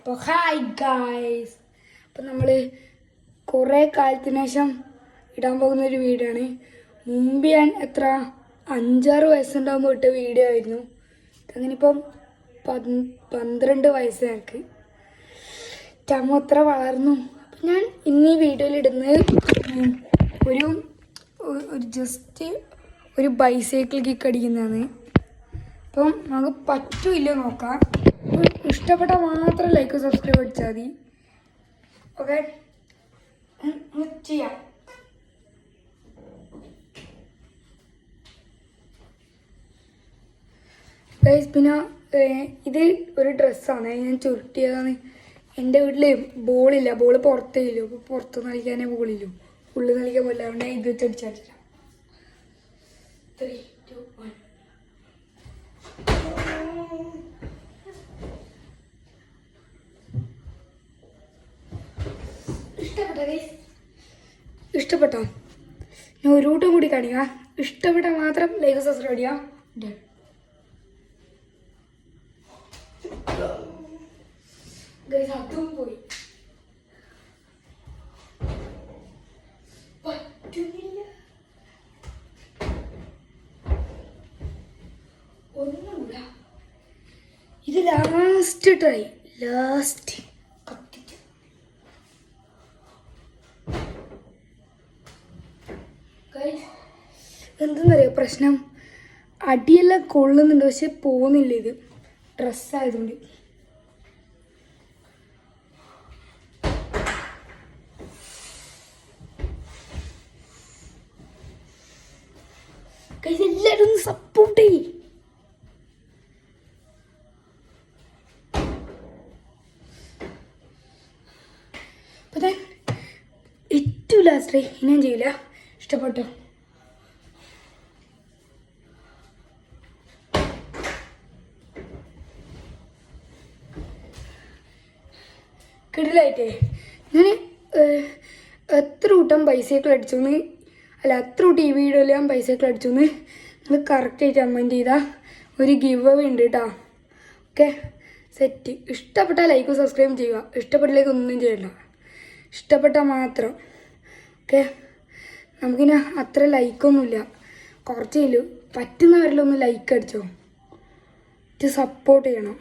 അപ്പോൾ hi guys, അപ്പം നമ്മൾ കുറേ കാലത്തിന് ശേഷം ഇടാൻ പോകുന്നൊരു വീഡിയോ ആണ്. മുമ്പ് ഞാൻ 5-6 വയസ്സുണ്ടാകുമ്പോൾ ഇട്ട വീഡിയോ ആയിരുന്നു. അങ്ങനെ ഇപ്പം 12 വയസ്സ് ഞങ്ങൾക്ക്. ചമ്മ അത്ര വളർന്നു. അപ്പം ഞാൻ ഇന്ന് ഈ വീഡിയോയിൽ ഇടുന്നത് ജസ്റ്റ് ഒരു ബൈസൈക്കിൾ കിക്ക് അടിക്കുന്നതാണ്. അപ്പം നമുക്ക് പറ്റൂല്ലോ നോക്കാം. ഇഷ്ടപ്പെട്ടാൽ മാത്രം ലൈക്ക് സബ്സ്ക്രൈബ് അടിച്ചാൽ മതി. ഓക്കെ, ചെയ്യാം. പിന്നെ ഇത് ഒരു ഡ്രസ്സാണ്, ഞാൻ ചുരുട്ടിയതാണ്. എൻ്റെ വീട്ടിൽ ബോളില്ല, ബോൾ പുറത്തേയില്ലോ. അപ്പോൾ പുറത്തുനിന്ന് കളിക്കാനേ ബോളില്ലോ, ഉള്ളിൽ കളിക്കാൻ പോലില്ല. അതുകൊണ്ട് ഇത് വെച്ച് അടിച്ചടിച്ചില്ല. 3, 2, 1. ഇഷ്ടപ്പെട്ടോ? ഞാൻ ഒരു കൂട്ടം കൂടി കാണിക്കാം. ഇഷ്ടപ്പെട്ടാൽ മാത്രം ലൈക്ക് സബ്സ്ക്രൈബ് ചെയ്യാം. അതും പോയി, പറ്റുന്നില്ല. ഒന്നുമില്ല. ഇത് ലാസ്റ്റ് ട്രൈ, ലാസ്റ്റ് കത്തിച്ചു. എന്തെന്നറിയോ പ്രശ്നം? അടിയെല്ലാം കൊള്ളുന്നുണ്ട്, പക്ഷെ പോകുന്നില്ല. ഇത് ഡ്രസ്സായതുകൊണ്ട്. എല്ലാവരും ഒന്ന് സപ്പോർട്ട് ചെയ്യും. അപ്പം ഞാൻ ഏറ്റവും ലാസ്റ്റ് ഇനിയും ചെയ്യില്ല. ഇഷ്ടപ്പെട്ടോ? കിടിലായിട്ടേ. ഞാൻ എത്ര കൂട്ടം ബൈസൈക്കിൾ അടിച്ചു എത്ര കൂട്ടം ഈ വീഡിയോയിൽ ഞാൻ ബൈസൈക്കിൾ അടിച്ചു നിങ്ങൾ കറക്റ്റായിട്ട് കമൻറ്റ് ചെയ്താൽ ഒരു ഗിവ് അവേ ഉണ്ട് കേട്ടോ. Okay, set. ഇഷ്ടപ്പെട്ടാൽ ലൈക്ക് സബ്സ്ക്രൈബ് ചെയ്യുക. ഇഷ്ടപ്പെട്ടില്ലെങ്കിൽ ഒന്നും ചെയ്യണ്ട, ഇഷ്ടപ്പെട്ടാൽ മാത്രം. ഓക്കെ, നമുക്കിനി അത്ര ലൈക്കൊന്നുമില്ല, കുറച്ചേ ഉള്ളൂ. പറ്റുന്നവരിലൊന്ന് ലൈക്ക് അടിച്ചോ, സപ്പോർട്ട് ചെയ്യണം.